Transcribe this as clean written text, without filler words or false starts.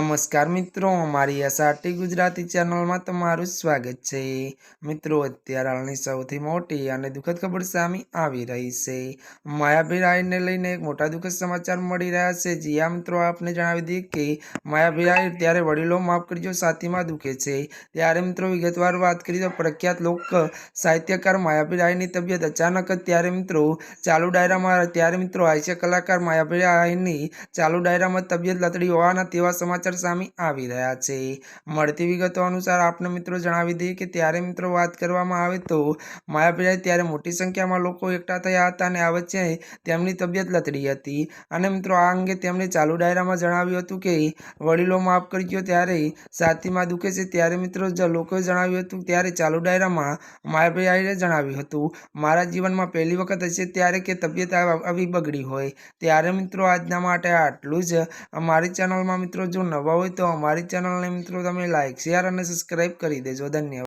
નમસ્કાર મિત્રો, અમારી એસઆરટી ગુજરાતી ચેનલમાં તમારું સ્વાગત છે। મિત્રો, અત્યારે હાલની સૌથી મોટી અને દુઃખદ ખબર સામે આવી રહી છે। માયાભાઈ રાયને લઈને એક મોટા દુઃખદ સમાચાર મળી રહ્યા છે। જી મિત્રો, આપને જણાવી દઈએ કે માયાભાઈ રાય ત્યારે વડીલો માફ કરજો છાતીમાં દુખે છે। ત્યારે મિત્રો વિગતવાર વાત કરીએ તો પ્રખ્યાત લોક સાહિત્યકાર માયાભાઈ રાયની તબિયત અચાનક જ ત્યારે મિત્રો ચાલુ ડાયરામાં ત્યારે મિત્રો હાસ્ય કલાકાર માયાભાઈ રાયની ચાલુ ડાયરામાં તબિયત લથડી હોવાના તેવા સમાચાર સામે આવી રહ્યા છે। મળતી વિગતો અનુસાર આપને મિત્રો જણાવી દઈએ કે ત્યારે મિત્રો વાત કરવામાં આવે તો માયાભાઈ ત્યારે મોટી સંખ્યામાં લોકો એકઠા થયા હતા અને આ વચ્ચે તેમની તબિયત લથડી હતી અને મિત્રો આ અંગે તેમણે ચાલુ ડાયરામાં જણાવ્યું હતું કે વડીલો માફ કરજો ત્યારે છાતીમાં દુખે છે। ત્યારે મિત્રો લોકોએ જણાવ્યું હતું ત્યારે ચાલુ ડાયરામાં માયાભાઈએ જણાવ્યું હતું, મારા જીવનમાં પહેલી વખત હશે ત્યારે કે તબિયત આવી બગડી હોય। ત્યારે મિત્રો આજના માટે આટલું જ। અમારી ચેનલમાં મિત્રો જો નવા હોય તો અમારી ચેનલને મિત્રો તમે લાઈક, શેર અને સબસ્ક્રાઈબ કરી દેજો। ધન્યવાદ।